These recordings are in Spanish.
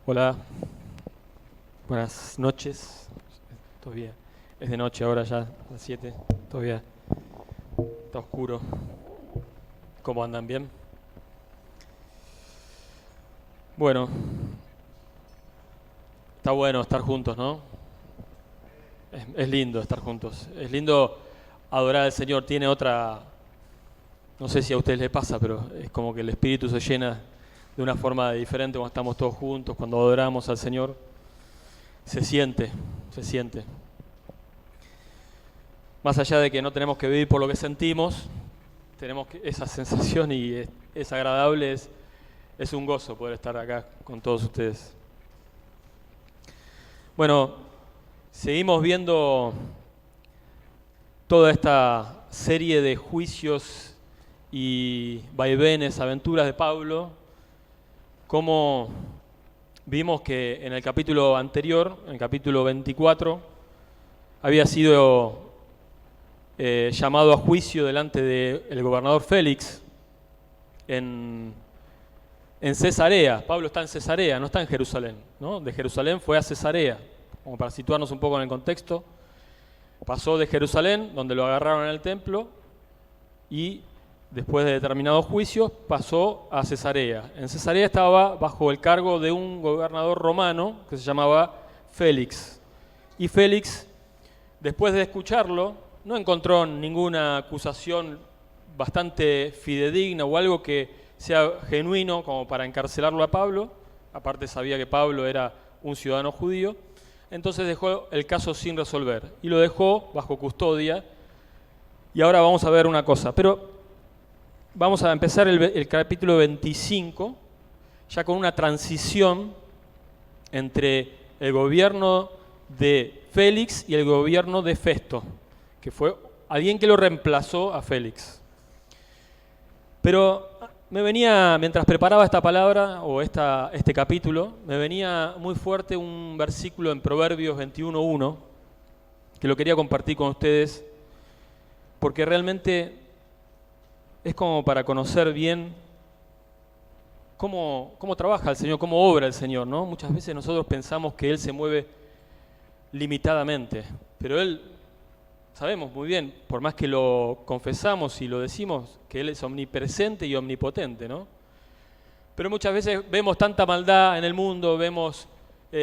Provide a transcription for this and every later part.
Hola, buenas noches. Todavía es de noche ahora ya, a las 7. Todavía está oscuro. ¿Cómo andan? ¿Bien? Bueno, está bueno estar juntos, ¿no? Es lindo estar juntos. Es lindo adorar al Señor. Tiene otra, no sé si a ustedes les pasa, pero es como que el Espíritu se llena de una forma diferente cuando estamos todos juntos, cuando adoramos al Señor. Se siente, se siente. Más allá de que no tenemos que vivir por lo que sentimos, tenemos esa sensación y es agradable, es un gozo poder estar acá con todos ustedes. Bueno, seguimos viendo toda esta serie de juicios y vaivenes, aventuras de Pablo, como vimos que en el capítulo anterior, en el capítulo 24, había sido llamado a juicio delante del gobernador Félix en Cesarea. Pablo está en Cesarea, no está en Jerusalén, ¿no? De Jerusalén fue a Cesarea, como para situarnos un poco en el contexto. Pasó de Jerusalén, donde lo agarraron en el templo, y después de determinados juicios pasó a Cesarea. En Cesarea estaba bajo el cargo de un gobernador romano que se llamaba Félix. Y Félix, después de escucharlo, no encontró ninguna acusación bastante fidedigna o algo que sea genuino como para encarcelarlo a Pablo. Aparte sabía que Pablo era un ciudadano judío. Entonces dejó el caso sin resolver y lo dejó bajo custodia. Y ahora vamos a ver una cosa. Pero vamos a empezar el capítulo 25 ya con una transición entre el gobierno de Félix y el gobierno de Festo, que fue alguien que lo reemplazó a Félix. Pero me venía, mientras preparaba esta palabra o este capítulo, me venía muy fuerte un versículo en Proverbios 21:1, que lo quería compartir con ustedes, porque realmente es como para conocer bien cómo trabaja el Señor, cómo obra el Señor, ¿no? Muchas veces nosotros pensamos que Él se mueve limitadamente, pero Él, sabemos muy bien, por más que lo confesamos y lo decimos, que Él es omnipresente y omnipotente, ¿no? Pero muchas veces vemos tanta maldad en el mundo, vemos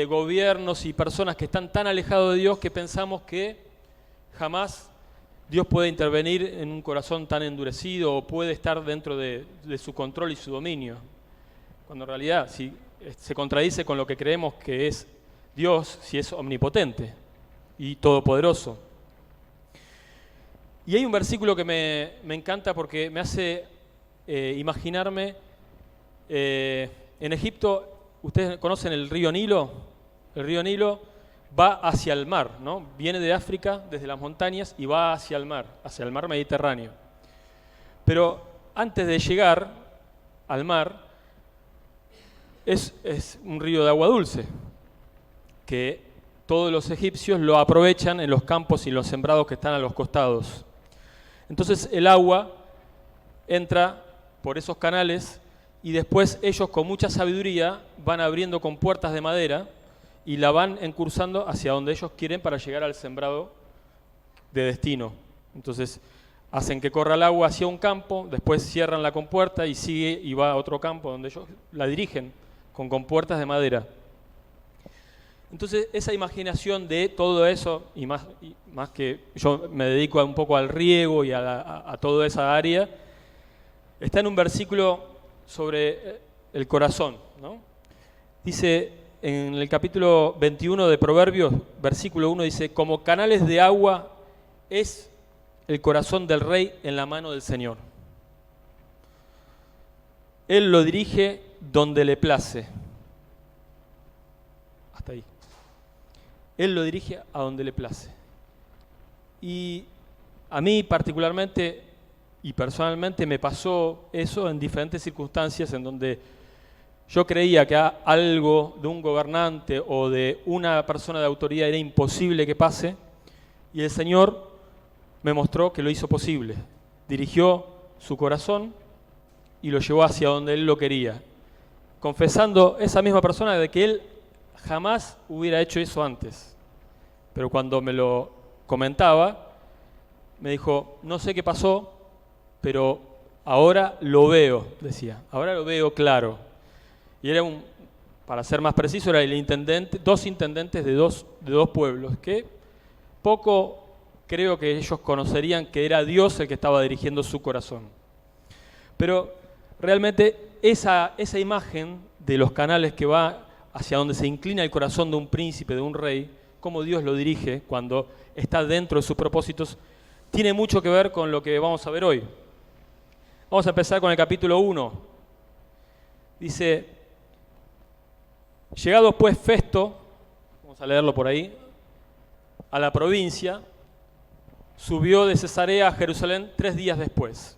gobiernos y personas que están tan alejados de Dios que pensamos que jamás Dios puede intervenir en un corazón tan endurecido o puede estar dentro de su control y su dominio. Cuando en realidad si se contradice con lo que creemos que es Dios, si es omnipotente y todopoderoso. Y hay un versículo que me encanta porque me hace imaginarme, en Egipto, ¿ustedes conocen el río Nilo? El río Nilo va hacia el mar, ¿no? Viene de África, desde las montañas, y va hacia el mar Mediterráneo. Pero antes de llegar al mar, es un río de agua dulce, que todos los egipcios lo aprovechan en los campos y los sembrados que están a los costados. Entonces el agua entra por esos canales y después ellos con mucha sabiduría van abriendo con puertas de madera y la van encursando hacia donde ellos quieren para llegar al sembrado de destino. Entonces hacen que corra el agua hacia un campo, después cierran la compuerta y sigue y va a otro campo donde ellos la dirigen con compuertas de madera. Entonces esa imaginación de todo eso, y más que yo me dedico un poco al riego y a toda esa área, está en un versículo sobre el corazón, ¿no? Dice en el capítulo 21 de Proverbios, versículo 1, dice: como canales de agua es el corazón del rey en la mano del Señor. Él lo dirige donde le place. Hasta ahí. Él lo dirige a donde le place. Y a mí particularmente y personalmente me pasó eso en diferentes circunstancias en donde yo creía que algo de un gobernante o de una persona de autoridad era imposible que pase, y el Señor me mostró que lo hizo posible. Dirigió su corazón y lo llevó hacia donde Él lo quería, confesando esa misma persona de que Él jamás hubiera hecho eso antes. Pero cuando me lo comentaba, me dijo, no sé qué pasó, pero ahora lo veo, decía. Ahora lo veo claro. Y era para ser más preciso, era el intendente, dos intendentes de dos pueblos, que poco creo que ellos conocerían que era Dios el que estaba dirigiendo su corazón. Pero realmente esa imagen de los canales que va hacia donde se inclina el corazón de un príncipe, de un rey, cómo Dios lo dirige cuando está dentro de sus propósitos, tiene mucho que ver con lo que vamos a ver hoy. Vamos a empezar con el capítulo 1. Dice, llegado pues Festo, vamos a leerlo por ahí, a la provincia, subió de Cesarea a Jerusalén 3 días después.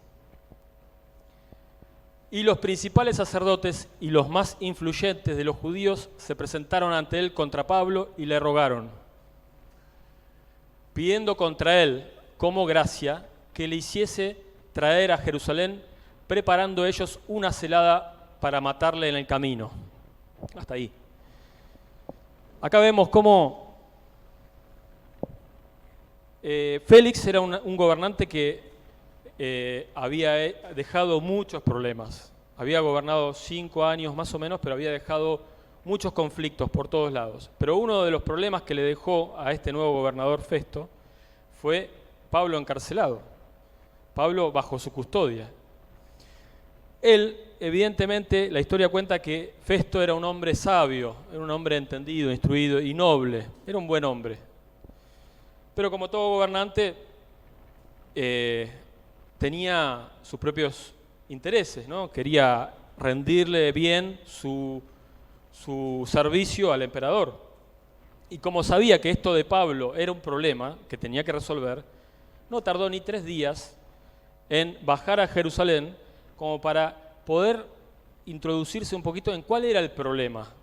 Y los principales sacerdotes y los más influyentes de los judíos se presentaron ante él contra Pablo y le rogaron, pidiendo contra él como gracia que le hiciese traer a Jerusalén, preparando ellos una celada para matarle en el camino. Hasta ahí. Acá vemos cómo Félix era un gobernante que había dejado muchos problemas. Había gobernado 5 años más o menos, pero había dejado muchos conflictos por todos lados. Pero uno de los problemas que le dejó a este nuevo gobernador Festo fue Pablo encarcelado, Pablo bajo su custodia. Él, evidentemente, la historia cuenta que Festo era un hombre sabio, era un hombre entendido, instruido y noble, era un buen hombre. Pero como todo gobernante, tenía sus propios intereses, ¿no? Quería rendirle bien su servicio al emperador. Y como sabía que esto de Pablo era un problema que tenía que resolver, no tardó ni 3 días en bajar a Jerusalén como para poder introducirse un poquito en cuál era el problema.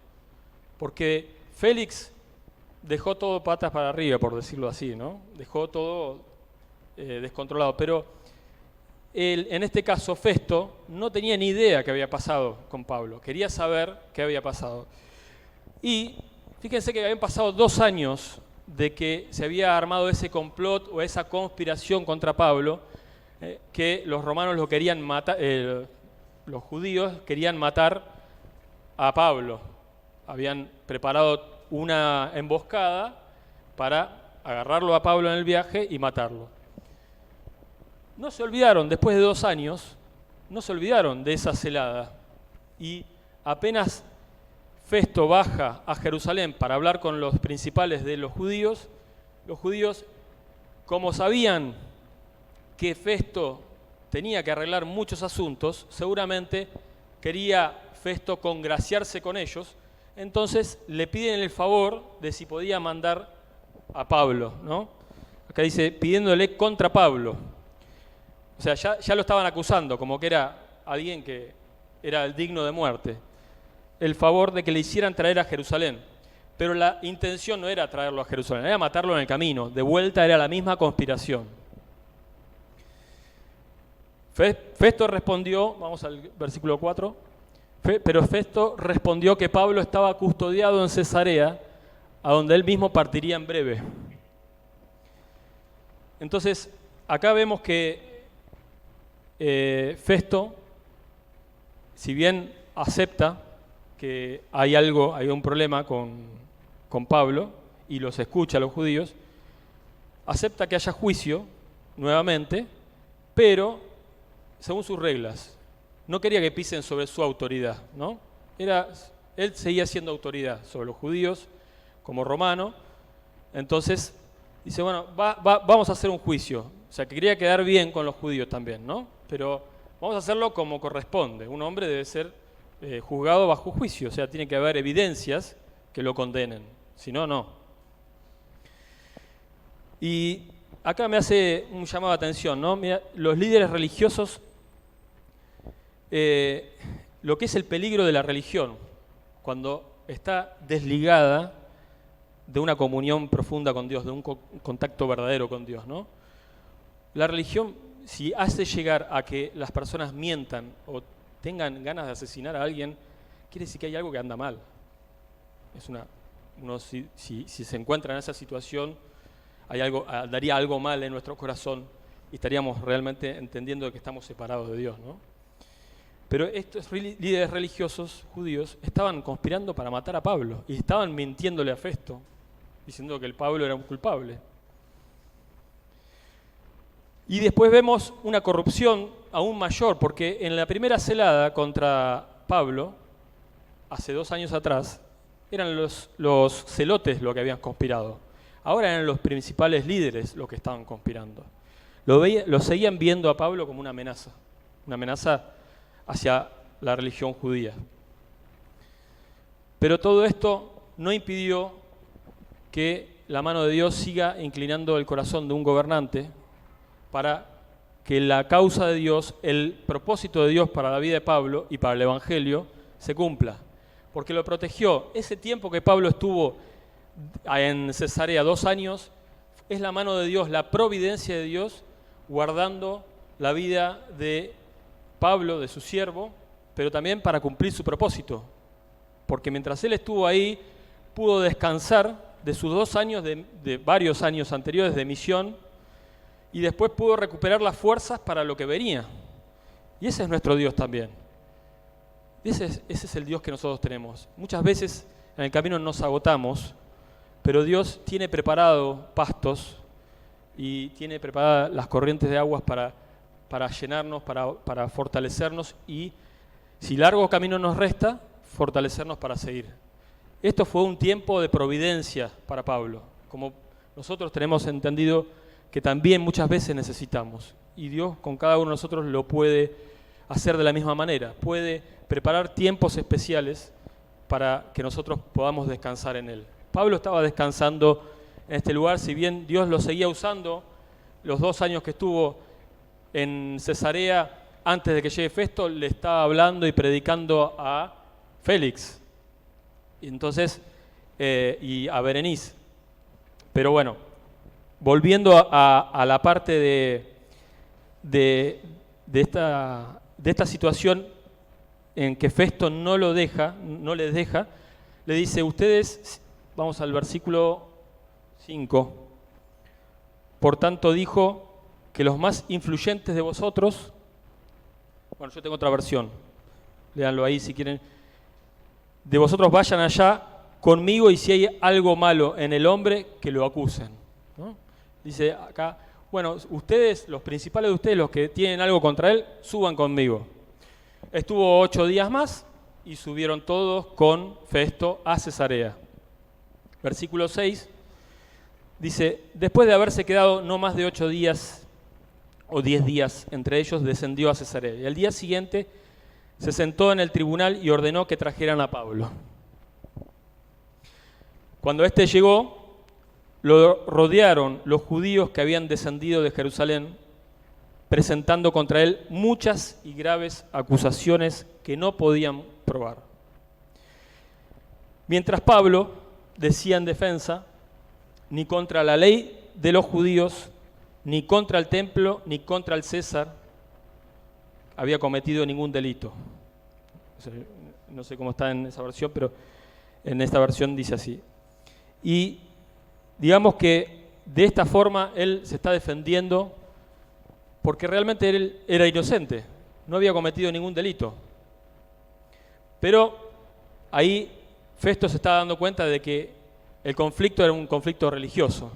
Porque Félix dejó todo patas para arriba, por decirlo así, ¿no? Dejó todo descontrolado. Pero en este caso, Festo no tenía ni idea qué había pasado con Pablo. Quería saber qué había pasado. Y fíjense que habían pasado 2 años de que se había armado ese complot o esa conspiración contra Pablo, que los romanos lo querían matar, los judíos querían matar a Pablo. Habían preparado una emboscada para agarrarlo a Pablo en el viaje y matarlo. No se olvidaron, después de 2 años, no se olvidaron de esa celada. Y apenas Festo baja a Jerusalén para hablar con los principales de los judíos, como sabían que Festo tenía que arreglar muchos asuntos, seguramente quería Festo congraciarse con ellos, entonces le piden el favor de si podía mandar a Pablo, ¿no? Acá dice, pidiéndole contra Pablo. O sea, ya lo estaban acusando, como que era alguien que era el digno de muerte. El favor de que le hicieran traer a Jerusalén. Pero la intención no era traerlo a Jerusalén, era matarlo en el camino. De vuelta era la misma conspiración. Festo respondió, vamos al versículo 4, pero Festo respondió que Pablo estaba custodiado en Cesarea, a donde él mismo partiría en breve. Entonces, acá vemos que Festo, si bien acepta que hay un problema con Pablo, y los escucha a los judíos, acepta que haya juicio nuevamente, pero según sus reglas. No quería que pisen sobre su autoridad, ¿no? Él seguía siendo autoridad sobre los judíos como romano, entonces dice, bueno, vamos a hacer un juicio. O sea, que quería quedar bien con los judíos también, ¿no? Pero vamos a hacerlo como corresponde. Un hombre debe ser juzgado bajo juicio, o sea, tiene que haber evidencias que lo condenen, si no, no. Y acá me hace un llamado de atención, ¿no? Mira, los líderes religiosos, lo que es el peligro de la religión, cuando está desligada de una comunión profunda con Dios, de un contacto verdadero con Dios, ¿no? La religión, si hace llegar a que las personas mientan o tengan ganas de asesinar a alguien, quiere decir que hay algo que anda mal. Es una Uno si se encuentra en esa situación, daría algo mal en nuestro corazón y estaríamos realmente entendiendo que estamos separados de Dios, ¿no? Pero estos líderes religiosos judíos estaban conspirando para matar a Pablo y estaban mintiéndole a Festo, diciendo que el Pablo era un culpable. Y después vemos una corrupción aún mayor, porque en la primera celada contra Pablo, hace 2 años atrás, eran los celotes los que habían conspirado. Ahora eran los principales líderes los que estaban conspirando. Lo seguían viendo a Pablo como una amenaza hacia la religión judía. Pero todo esto no impidió que la mano de Dios siga inclinando el corazón de un gobernante para que la causa de Dios, el propósito de Dios para la vida de Pablo y para el Evangelio se cumpla. Porque lo protegió. Ese tiempo que Pablo estuvo en Cesarea, 2 años, es la mano de Dios, la providencia de Dios, guardando la vida de Pablo, de su siervo, pero también para cumplir su propósito. Porque mientras él estuvo ahí, pudo descansar de sus 2 años, de varios años anteriores de misión, y después pudo recuperar las fuerzas para lo que venía. Y ese es nuestro Dios también. Ese es el Dios que nosotros tenemos. Muchas veces en el camino nos agotamos, pero Dios tiene preparado pastos y tiene preparadas las corrientes de aguas para llenarnos, para fortalecernos y, si largo camino nos resta, fortalecernos para seguir. Esto fue un tiempo de providencia para Pablo, como nosotros tenemos entendido que también muchas veces necesitamos. Y Dios con cada uno de nosotros lo puede hacer de la misma manera. Puede preparar tiempos especiales para que nosotros podamos descansar en Él. Pablo estaba descansando en este lugar, si bien Dios lo seguía usando los 2 años que estuvo en Cesarea, antes de que llegue Festo, le estaba hablando y predicando a Félix, y entonces, y a Berenice. Pero bueno, volviendo a la parte de esta situación en que Festo no les deja, le dice, ustedes, vamos al versículo 5, por tanto dijo que los más influyentes de vosotros, bueno, yo tengo otra versión, léanlo ahí si quieren, de vosotros vayan allá conmigo y si hay algo malo en el hombre, que lo acusen, ¿no? Dice acá, bueno, ustedes, los principales de ustedes, los que tienen algo contra él, suban conmigo. Estuvo 8 días más y subieron todos con Festo a Cesarea. Versículo 6 dice, después de haberse quedado no más de 8 días o 10 días entre ellos, descendió a Cesarea. Y al día siguiente se sentó en el tribunal y ordenó que trajeran a Pablo. Cuando éste llegó, lo rodearon los judíos que habían descendido de Jerusalén, presentando contra él muchas y graves acusaciones que no podían probar. Mientras Pablo decía en defensa, ni contra la ley de los judíos, ni contra el templo, ni contra el César había cometido ningún delito. No sé cómo está en esa versión, pero en esta versión dice así. Y digamos que de esta forma él se está defendiendo porque realmente él era inocente, no había cometido ningún delito. Pero ahí Festo se está dando cuenta de que el conflicto era un conflicto religioso,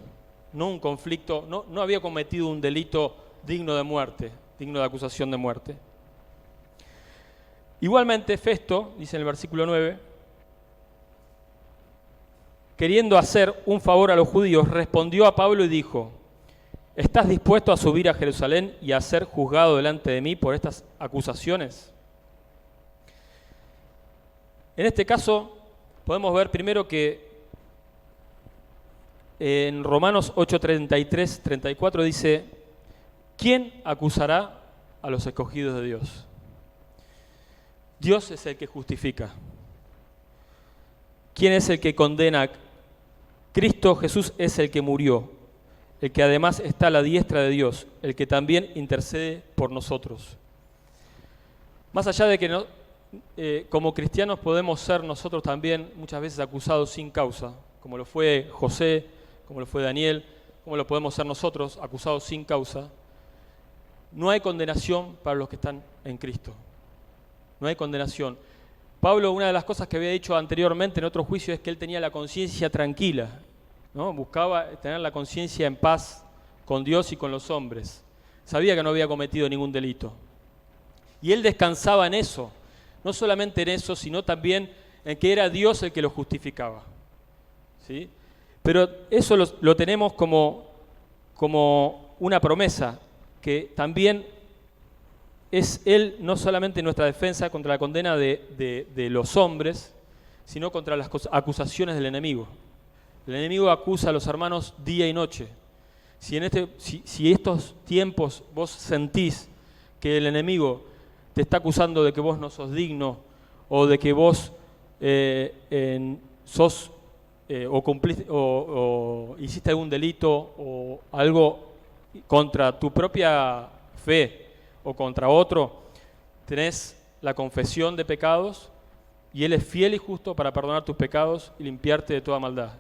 no un conflicto, no había cometido un delito digno de muerte, digno de acusación de muerte. Igualmente Festo, dice en el versículo 9, queriendo hacer un favor a los judíos, respondió a Pablo y dijo, ¿estás dispuesto a subir a Jerusalén y a ser juzgado delante de mí por estas acusaciones? En este caso, podemos ver primero que en Romanos 8:33, 34 dice, ¿quién acusará a los escogidos de Dios? Dios es el que justifica. ¿Quién es el que condena? Cristo Jesús es el que murió, el que además está a la diestra de Dios, el que también intercede por nosotros. Más allá de que como cristianos podemos ser nosotros también muchas veces acusados sin causa, como lo fue José, como lo fue Daniel, como lo podemos ser nosotros, acusados sin causa, no hay condenación para los que están en Cristo. No hay condenación. Pablo, una de las cosas que había dicho anteriormente en otro juicio es que él tenía la conciencia tranquila, ¿no? Buscaba tener la conciencia en paz con Dios y con los hombres. Sabía que no había cometido ningún delito. Y él descansaba en eso, no solamente en eso, sino también en que era Dios el que lo justificaba. ¿Sí? Pero eso lo tenemos como una promesa, que también es Él no solamente nuestra defensa contra la condena de los hombres, sino contra las acusaciones del enemigo. El enemigo acusa a los hermanos día y noche. Si estos tiempos vos sentís que el enemigo te está acusando de que vos no sos digno, o de que vos sos o hiciste algún delito o algo contra tu propia fe o contra otro, tenés la confesión de pecados y Él es fiel y justo para perdonar tus pecados y limpiarte de toda maldad.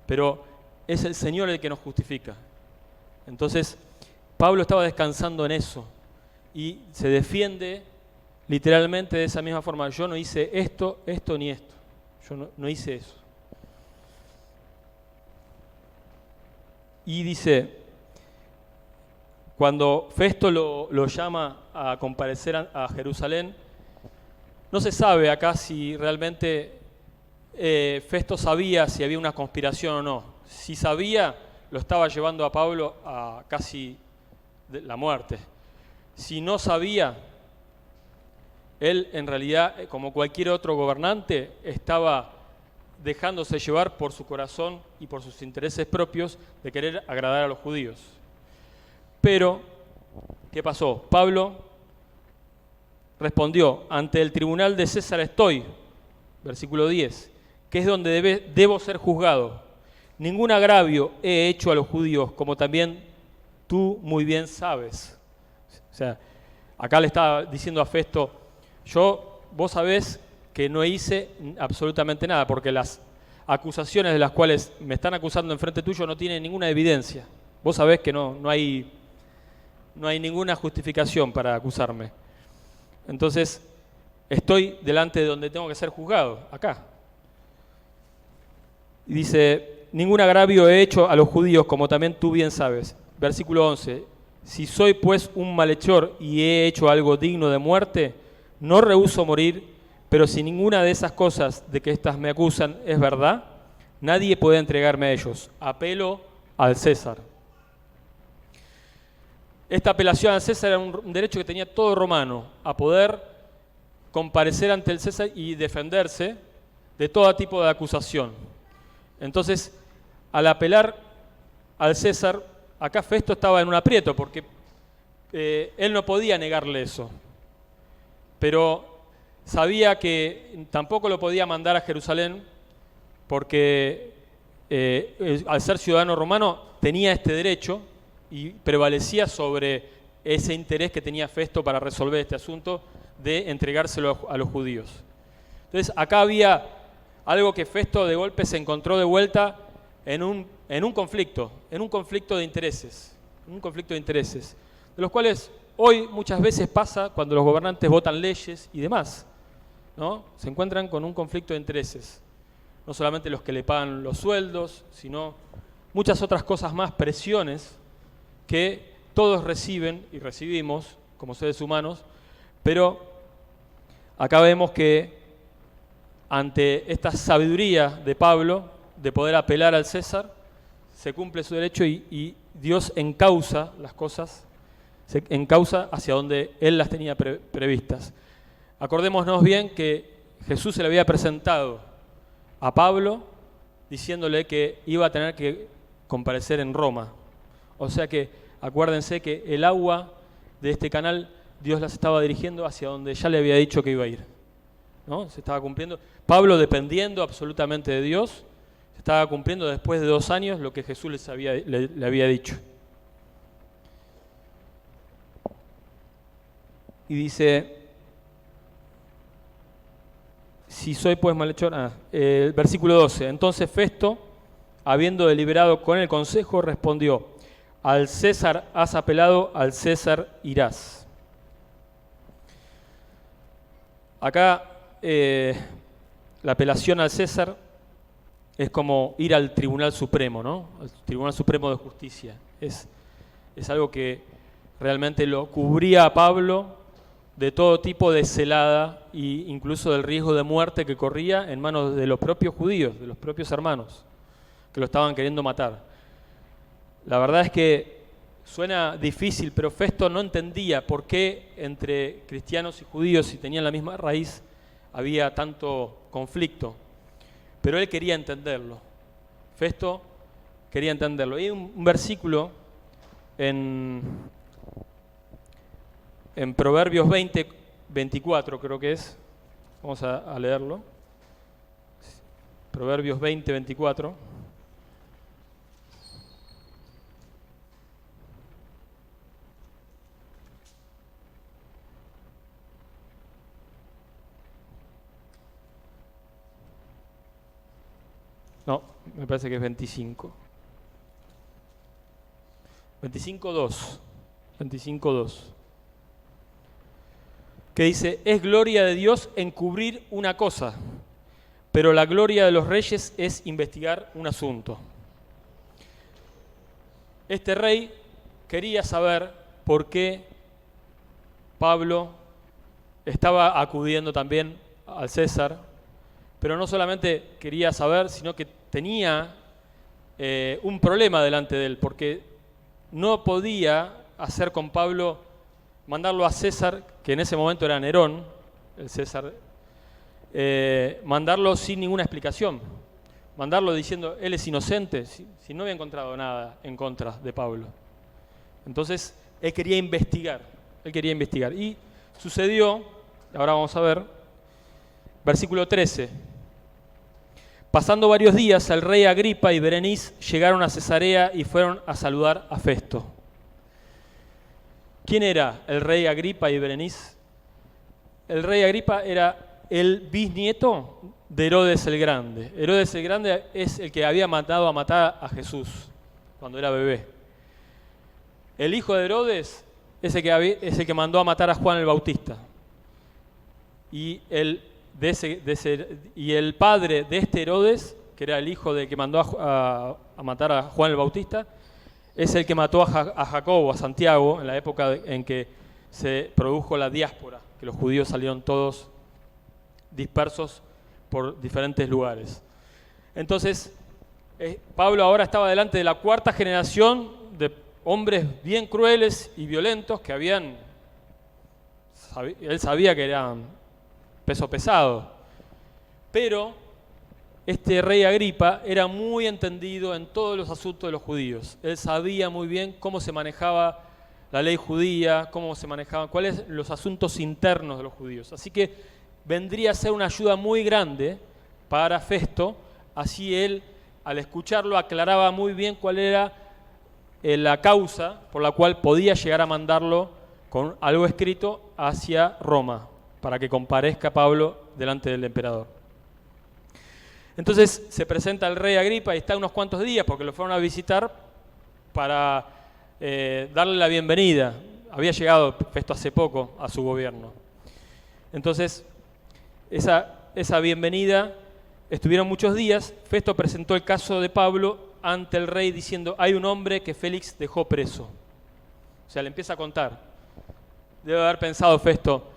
Pero es el Señor el que nos justifica. Entonces, Pablo estaba descansando en eso y se defiende literalmente de esa misma forma. Yo no hice esto, esto ni esto. Yo no hice eso. Y dice, cuando Festo lo llama a comparecer a Jerusalén, no se sabe acá si realmente Festo sabía si había una conspiración o no. Si sabía, lo estaba llevando a Pablo a casi la muerte. Si no sabía, él en realidad, como cualquier otro gobernante, estaba dejándose llevar por su corazón y por sus intereses propios de querer agradar a los judíos. Pero, ¿qué pasó? Pablo respondió, ante el tribunal de César estoy, versículo 10, que es donde debo ser juzgado. Ningún agravio he hecho a los judíos, como también tú muy bien sabes. O sea, acá le estaba diciendo a Festo, vos sabés que no hice absolutamente nada, porque las acusaciones de las cuales me están acusando enfrente tuyo no tienen ninguna evidencia. Vos sabés que no hay ninguna justificación para acusarme. Entonces, estoy delante de donde tengo que ser juzgado, acá. Y dice, ningún agravio he hecho a los judíos, como también tú bien sabes. Versículo 11, si soy pues un malhechor y he hecho algo digno de muerte, no rehúso morir, pero si ninguna de esas cosas de que éstas me acusan es verdad, nadie puede entregarme a ellos. Apelo al César. Esta apelación al César era un derecho que tenía todo romano, a poder comparecer ante el César y defenderse de todo tipo de acusación. Entonces, al apelar al César, acá Festo estaba en un aprieto, porque él no podía negarle eso. Pero sabía que tampoco lo podía mandar a Jerusalén, porque al ser ciudadano romano tenía este derecho y prevalecía sobre ese interés que tenía Festo para resolver este asunto de entregárselo a los judíos. Entonces acá había algo que Festo de golpe se encontró de vuelta en un conflicto de intereses, de los cuales hoy muchas veces pasa cuando los gobernantes votan leyes y demás, ¿no? Se encuentran con un conflicto de intereses, no solamente los que le pagan los sueldos, sino muchas otras cosas más, presiones que todos reciben y recibimos como seres humanos, pero acá vemos que ante esta sabiduría de Pablo de poder apelar al César, se cumple su derecho y Dios encausa las cosas, se encausa hacia donde Él las tenía previstas. Acordémonos bien que Jesús se le había presentado a Pablo diciéndole que iba a tener que comparecer en Roma. O sea que acuérdense que el agua de este canal Dios las estaba dirigiendo hacia donde ya le había dicho que iba a ir, ¿no? Se estaba cumpliendo. Pablo, dependiendo absolutamente de Dios, se estaba cumpliendo después de 2 años lo que Jesús le había dicho. Y dice, si soy pues malhechor, versículo 12, entonces Festo, habiendo deliberado con el consejo, respondió: al César has apelado, al César irás. Acá la apelación al César es como ir al Tribunal Supremo, ¿no? Al Tribunal Supremo de Justicia. Es algo que realmente lo cubría a Pablo de todo tipo de celada e incluso del riesgo de muerte que corría en manos de los propios judíos, de los propios hermanos, que lo estaban queriendo matar. La verdad es que suena difícil, pero Festo no entendía por qué entre cristianos y judíos, si tenían la misma raíz, había tanto conflicto. Pero él quería entenderlo. Festo quería entenderlo. Hay un versículo en Proverbios 20, 24 creo que es. Vamos a leerlo. Proverbios 20, 24. No, me parece que es 25. 25.2. 25.2. Que dice: es gloria de Dios encubrir una cosa, pero la gloria de los reyes es investigar un asunto. Este rey quería saber por qué Pablo estaba acudiendo también al César, pero no solamente quería saber, sino que tenía un problema delante de él, porque no podía hacer con Pablo, mandarlo a César, que en ese momento era Nerón, el César, mandarlo sin ninguna explicación, mandarlo diciendo, él es inocente, si no había encontrado nada en contra de Pablo. Entonces, él quería investigar, y sucedió, ahora vamos a ver, versículo 13. Pasando varios días, el rey Agripa y Berenice llegaron a Cesarea y fueron a saludar a Festo. ¿Quién era el rey Agripa y Berenice? El rey Agripa era el bisnieto de Herodes el Grande. Herodes el Grande es el que había mandado a matar a Jesús cuando era bebé. El hijo de Herodes es el que mandó a matar a Juan el Bautista. Y el padre de este Herodes, que era el hijo del que mandó a matar a Juan el Bautista, es el que mató a Jacobo, a Santiago, en la época en que se produjo la diáspora, que los judíos salieron todos dispersos por diferentes lugares. Entonces, Pablo ahora estaba delante de la cuarta generación de hombres bien crueles y violentos que él sabía que eran peso pesado, pero este rey Agripa era muy entendido en todos los asuntos de los judíos. Él sabía muy bien cómo se manejaba la ley judía, cuáles los asuntos internos de los judíos. Así que vendría a ser una ayuda muy grande para Festo. Así él, al escucharlo, aclaraba muy bien cuál era la causa por la cual podía llegar a mandarlo con algo escrito hacia Roma, para que comparezca Pablo delante del emperador. Entonces se presenta el rey Agripa y está unos cuantos días porque lo fueron a visitar para darle la bienvenida. Había llegado Festo hace poco a su gobierno. Entonces, esa bienvenida, estuvieron muchos días. Festo presentó el caso de Pablo ante el rey diciendo: hay un hombre que Félix dejó preso. O sea, le empieza a contar. Debe haber pensado Festo: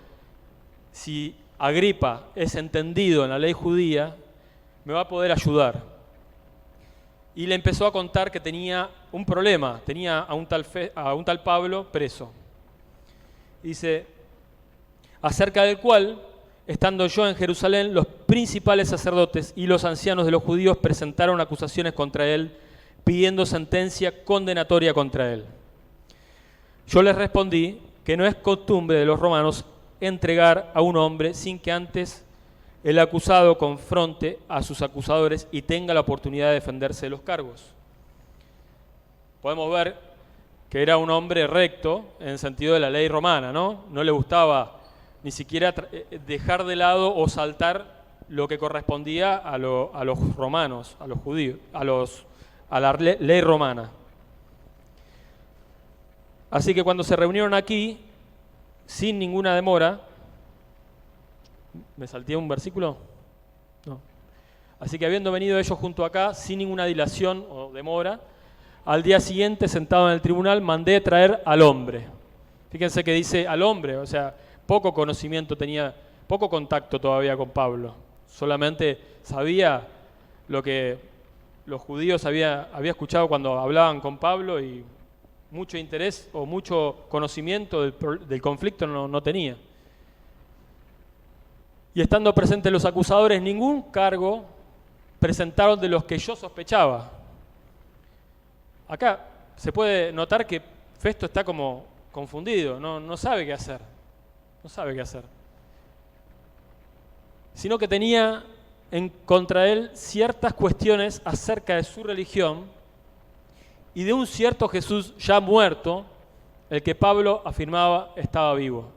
si Agripa es entendido en la ley judía, me va a poder ayudar. Y le empezó a contar que tenía un problema, tenía a un tal Pablo preso. Dice: acerca del cual, estando yo en Jerusalén, los principales sacerdotes y los ancianos de los judíos presentaron acusaciones contra él, pidiendo sentencia condenatoria contra él. Yo les respondí que no es costumbre de los romanos entregar a un hombre sin que antes el acusado confronte a sus acusadores y tenga la oportunidad de defenderse de los cargos. Podemos ver que era un hombre recto en el sentido de la ley romana, ¿no? No le gustaba ni siquiera dejar de lado o saltar lo que correspondía a los romanos, a los judíos, a los a la ley romana. Así que cuando se reunieron aquí, sin ninguna demora, ¿me salté un versículo? No. Así que habiendo venido ellos junto acá, sin ninguna dilación o demora, al día siguiente, sentado en el tribunal, mandé traer al hombre. Fíjense que dice al hombre, o sea, poco conocimiento tenía, poco contacto todavía con Pablo. Solamente sabía lo que los judíos había escuchado cuando hablaban con Pablo y mucho interés o mucho conocimiento del conflicto no tenía. Y estando presentes los acusadores, ningún cargo presentaron de los que yo sospechaba. Acá se puede notar que Festo está como confundido, no sabe qué hacer. No sabe qué hacer. Sino que tenía en contra él ciertas cuestiones acerca de su religión y de un cierto Jesús ya muerto, el que Pablo afirmaba estaba vivo.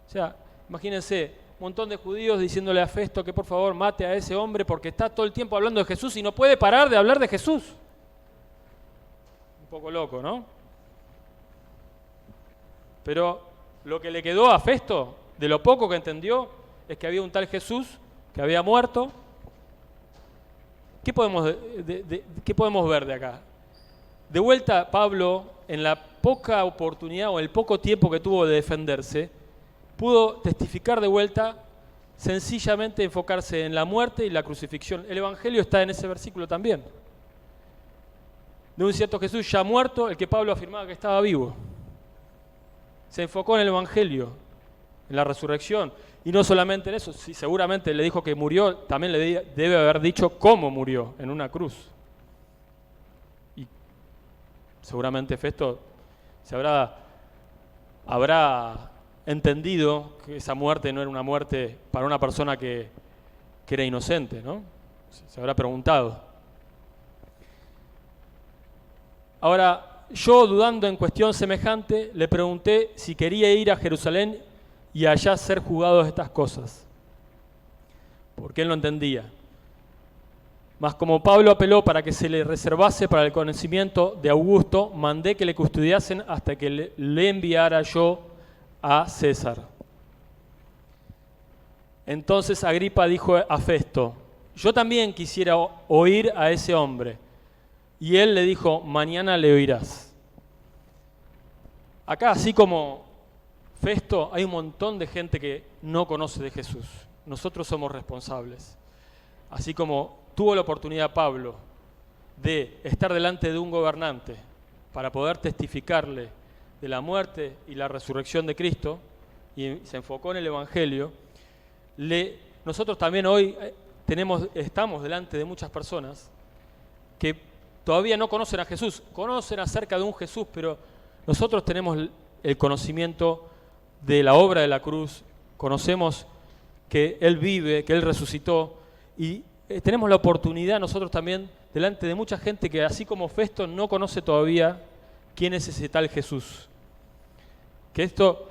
O sea, imagínense, un montón de judíos diciéndole a Festo que por favor mate a ese hombre porque está todo el tiempo hablando de Jesús y no puede parar de hablar de Jesús. Un poco loco, ¿no? Pero lo que le quedó a Festo, de lo poco que entendió, es que había un tal Jesús que había muerto. ¿Qué podemos ver de acá? De vuelta, Pablo, en la poca oportunidad o el poco tiempo que tuvo de defenderse, pudo testificar de vuelta, sencillamente enfocarse en la muerte y la crucifixión. El Evangelio está en ese versículo también. De un cierto Jesús ya muerto, el que Pablo afirmaba que estaba vivo. Se enfocó en el Evangelio, en la resurrección. Y no solamente en eso, si seguramente le dijo que murió, también le debe haber dicho cómo murió, en una cruz. Y seguramente Festo habrá entendido que esa muerte no era una muerte para una persona que era inocente, ¿no? Se habrá preguntado. Ahora, yo dudando en cuestión semejante, le pregunté si quería ir a Jerusalén y allá ser juzgado de estas cosas, porque él no entendía. Mas como Pablo apeló para que se le reservase para el conocimiento de Augusto, mandé que le custodiasen hasta que le enviara yo a César. Entonces Agripa dijo a Festo: yo también quisiera oír a ese hombre. Y él le dijo: mañana le oirás. Acá, así como Festo, hay un montón de gente que no conoce de Jesús. Nosotros somos responsables. Así como tuvo la oportunidad Pablo de estar delante de un gobernante para poder testificarle de la muerte y la resurrección de Cristo, y se enfocó en el Evangelio, nosotros también hoy estamos delante de muchas personas que todavía no conocen a Jesús, conocen acerca de un Jesús, pero nosotros tenemos el conocimiento de la obra de la cruz, conocemos que Él vive, que Él resucitó, y tenemos la oportunidad nosotros también, delante de mucha gente que así como Festo no conoce todavía quién es ese tal Jesús. Que esto,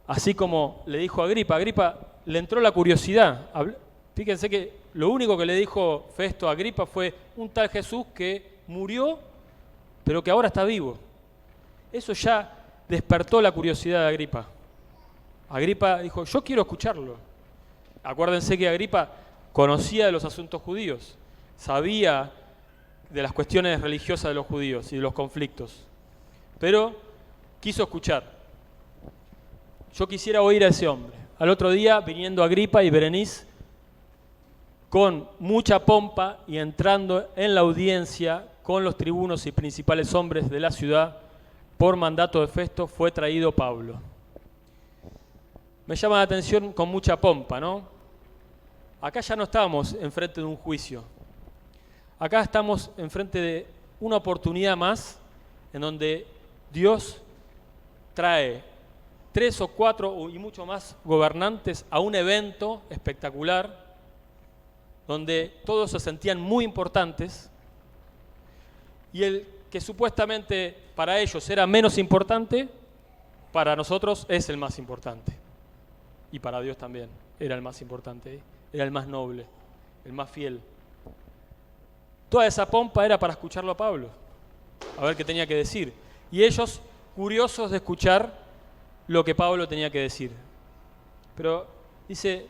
así como le dijo a Agripa le entró la curiosidad. Fíjense que lo único que le dijo Festo a Agripa fue un tal Jesús que murió, pero que ahora está vivo. Eso ya despertó la curiosidad de Agripa. Agripa dijo: yo quiero escucharlo. Acuérdense que Agripa conocía de los asuntos judíos, sabía de las cuestiones religiosas de los judíos y de los conflictos, pero quiso escuchar. Yo quisiera oír a ese hombre. Al otro día, viniendo Agripa y Berenice, con mucha pompa y entrando en la audiencia con los tribunos y principales hombres de la ciudad, por mandato de Festo, fue traído Pablo. Me llama la atención con mucha pompa, ¿no? Acá ya no estamos enfrente de un juicio. Acá estamos enfrente de una oportunidad más en donde Dios trae 3 o 4 y mucho más gobernantes a un evento espectacular donde todos se sentían muy importantes y el que supuestamente para ellos era menos importante, para nosotros es el más importante. Y para Dios también era el más importante, era el más noble, el más fiel. Toda esa pompa era para escucharlo a Pablo, a ver qué tenía que decir. Y ellos, curiosos de escuchar lo que Pablo tenía que decir. Pero dice,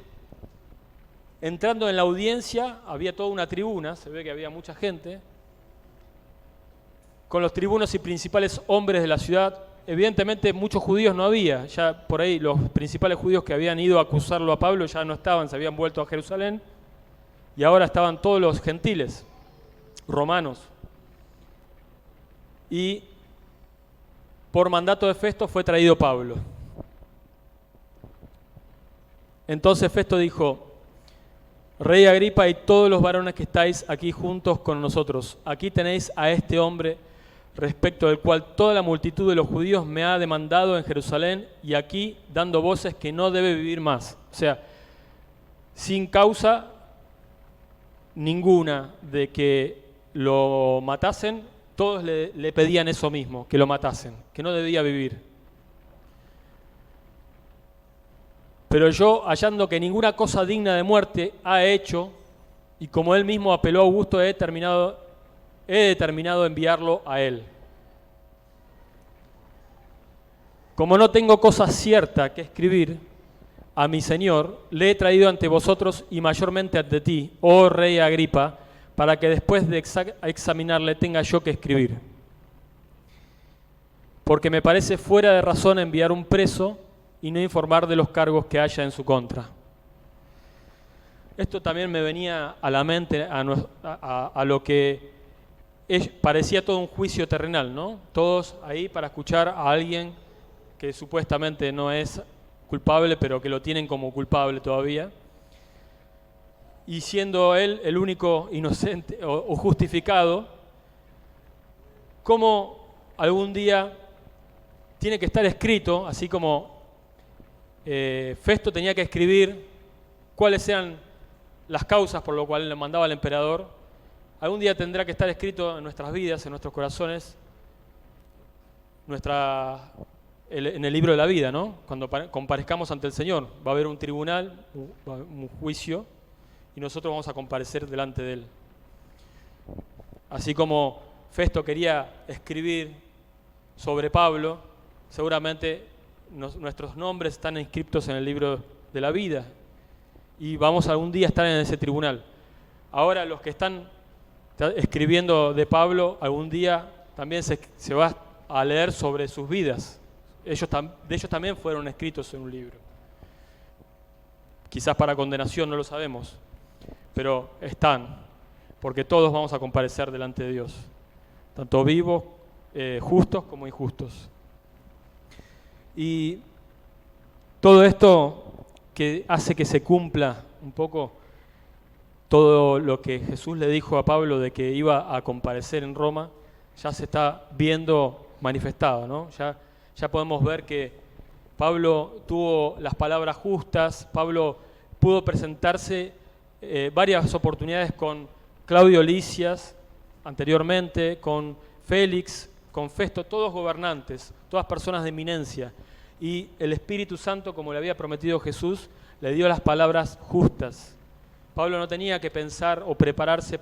entrando en la audiencia, había toda una tribuna, se ve que había mucha gente, con los tribunos y principales hombres de la ciudad. Evidentemente muchos judíos no había, ya por ahí los principales judíos que habían ido a acusarlo a Pablo ya no estaban, se habían vuelto a Jerusalén, y ahora estaban todos los gentiles, romanos. Y por mandato de Festo fue traído Pablo. Entonces Festo dijo: Rey Agripa y todos los varones que estáis aquí juntos con nosotros, aquí tenéis a este hombre respecto del cual toda la multitud de los judíos me ha demandado en Jerusalén, y aquí dando voces que no debe vivir más. O sea, sin causa ninguna de que lo matasen, todos le pedían eso mismo, que lo matasen, que no debía vivir. Pero yo, hallando que ninguna cosa digna de muerte ha hecho, y como él mismo apeló a Augusto, he determinado enviarlo a él. Como no tengo cosa cierta que escribir a mi Señor, le he traído ante vosotros y mayormente ante ti, oh Rey Agripa, para que después de examinarle tenga yo que escribir. Porque me parece fuera de razón enviar un preso y no informar de los cargos que haya en su contra. Esto también me venía a la mente a lo que parecía todo un juicio terrenal, ¿no? Todos ahí para escuchar a alguien que supuestamente no es culpable, pero que lo tienen como culpable todavía. Y siendo él el único inocente o justificado, ¿cómo algún día tiene que estar escrito, así como Festo tenía que escribir cuáles eran las causas por lo cual le mandaba al emperador? Algún día tendrá que estar escrito en nuestras vidas, en nuestros corazones, en el libro de la vida, ¿no? Cuando comparezcamos ante el Señor, va a haber un tribunal, un juicio, y nosotros vamos a comparecer delante de Él. Así como Festo quería escribir sobre Pablo, seguramente nuestros nombres están inscritos en el libro de la vida y vamos algún día a estar en ese tribunal. Ahora los que están escribiendo de Pablo, algún día también se va a leer sobre sus vidas. De ellos también fueron escritos en un libro. Quizás para condenación, no lo sabemos, pero están, porque todos vamos a comparecer delante de Dios, tanto vivos, justos como injustos. Y todo esto que hace que se cumpla un poco todo lo que Jesús le dijo a Pablo de que iba a comparecer en Roma, ya se está viendo manifestado, ¿no? Ya podemos ver que Pablo tuvo las palabras justas, Pablo pudo presentarse varias oportunidades con Claudio Lisias anteriormente, con Félix, con Festo, todos gobernantes, todas personas de eminencia. Y el Espíritu Santo, como le había prometido Jesús, le dio las palabras justas. Pablo no tenía que pensar o prepararse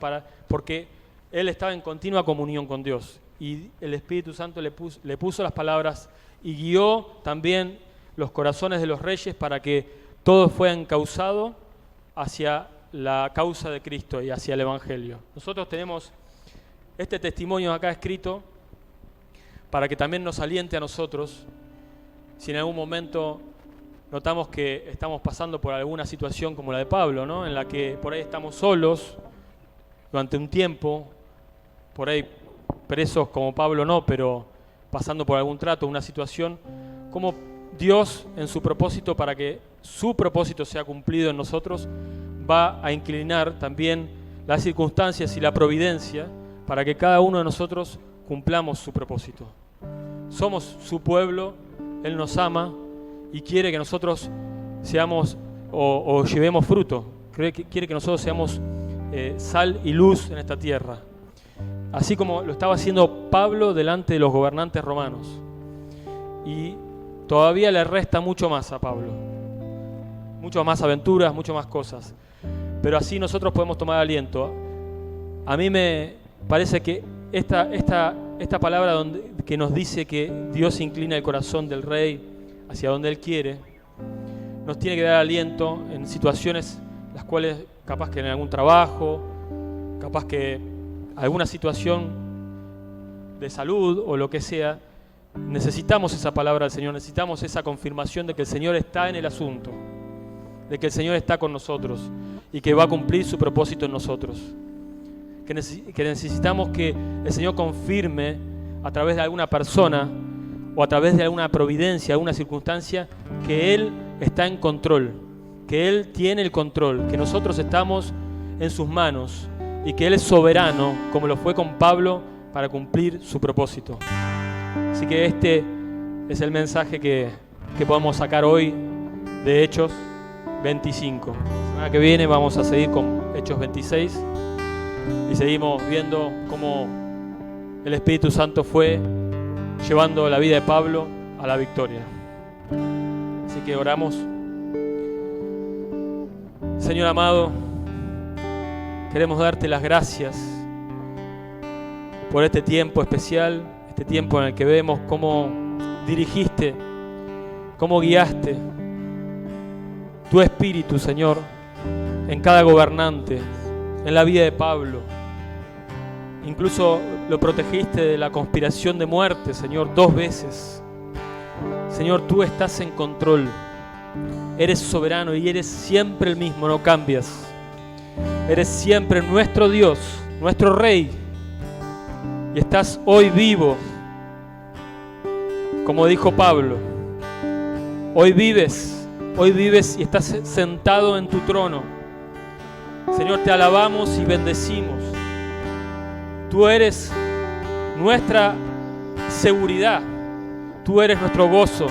porque él estaba en continua comunión con Dios. Y el Espíritu Santo le puso las palabras y guió también los corazones de los reyes para que todo fuera encauzado hacia la causa de Cristo y hacia el Evangelio. Nosotros tenemos este testimonio acá escrito para que también nos aliente a nosotros. Si en algún momento notamos que estamos pasando por alguna situación como la de Pablo, ¿no? En la que por ahí estamos solos durante un tiempo, por ahí presos como Pablo no, pero pasando por algún trato, una situación, como Dios en su propósito, para que su propósito sea cumplido en nosotros, va a inclinar también las circunstancias y la providencia para que cada uno de nosotros cumplamos su propósito. Somos su pueblo, Él nos ama y quiere que nosotros seamos o llevemos fruto. Quiere que nosotros seamos sal y luz en esta tierra. Así como lo estaba haciendo Pablo delante de los gobernantes romanos. Y todavía le resta mucho más a Pablo. Muchas más aventuras, muchas más cosas. Pero así nosotros podemos tomar aliento. A mí me parece que esta palabra que nos dice que Dios inclina el corazón del rey hacia donde Él quiere, nos tiene que dar aliento en situaciones las cuales capaz que en algún trabajo, capaz que alguna situación de salud o lo que sea, necesitamos esa palabra del Señor, necesitamos esa confirmación de que el Señor está en el asunto, de que el Señor está con nosotros y que va a cumplir su propósito en nosotros. Que necesitamos que el Señor confirme a través de alguna persona o a través de alguna providencia, alguna circunstancia, que Él está en control, que Él tiene el control, que nosotros estamos en sus manos y que Él es soberano, como lo fue con Pablo, para cumplir su propósito. Así que este es el mensaje que podemos sacar hoy de Hechos 25. La semana que viene vamos a seguir con Hechos 26 y seguimos viendo cómo el Espíritu Santo fue llevando la vida de Pablo a la victoria. Así que oramos. Señor amado, queremos darte las gracias por este tiempo especial, este tiempo en el que vemos cómo dirigiste, cómo guiaste tu Espíritu, Señor, en cada gobernante, en la vida de Pablo. Incluso lo protegiste de la conspiración de muerte, Señor, 2 veces. Señor, tú estás en control. Eres soberano y eres siempre el mismo, no cambias. Eres siempre nuestro Dios, nuestro Rey. Y estás hoy vivo. Como dijo Pablo, hoy vives y estás sentado en tu trono. Señor, te alabamos y bendecimos. Tú eres nuestra seguridad, tú eres nuestro gozo.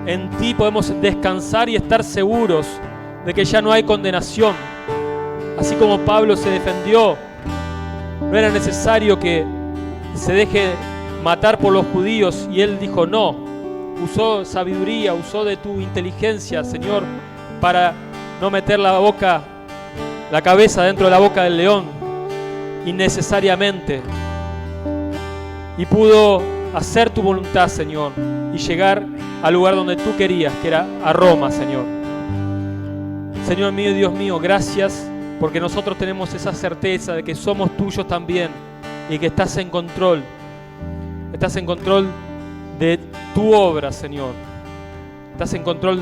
En ti podemos descansar y estar seguros de que ya no hay condenación. Así como Pablo se defendió, no era necesario que se deje matar por los judíos, y él dijo no. Usó sabiduría, usó de tu inteligencia, Señor, para no meter la cabeza dentro de la boca del león innecesariamente, y pudo hacer tu voluntad, Señor, y llegar al lugar donde tú querías, que era a Roma, Señor. Señor mío y Dios mío, gracias, porque nosotros tenemos esa certeza de que somos tuyos también y que estás en control. Estás en control de tu obra, Señor. Estás en control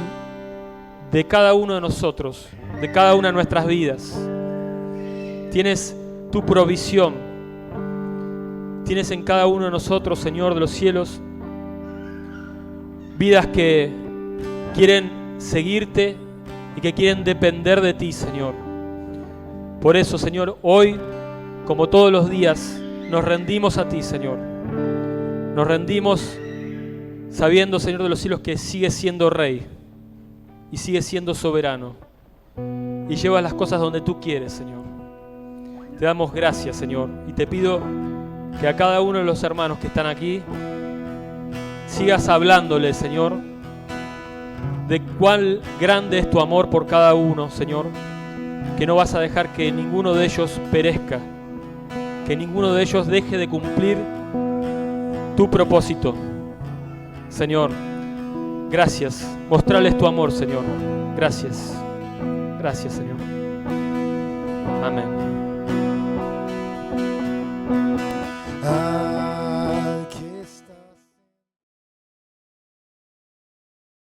de cada uno de nosotros, de cada una de nuestras vidas. Tienes tu provisión. Tienes en cada uno de nosotros, Señor de los cielos, vidas que quieren seguirte y que quieren depender de ti, Señor. Por eso, Señor, hoy, como todos los días, nos rendimos a ti, Señor. Nos rendimos sabiendo, Señor de los cielos, que sigues siendo Rey y sigues siendo soberano y llevas las cosas donde tú quieres, Señor. Te damos gracias, Señor, y te pido que a cada uno de los hermanos que están aquí sigas hablándole, Señor, de cuán grande es tu amor por cada uno, Señor, que no vas a dejar que ninguno de ellos perezca, que ninguno de ellos deje de cumplir tu propósito. Señor, gracias. Mostrarles tu amor, Señor. Gracias. Gracias, Señor. Amén.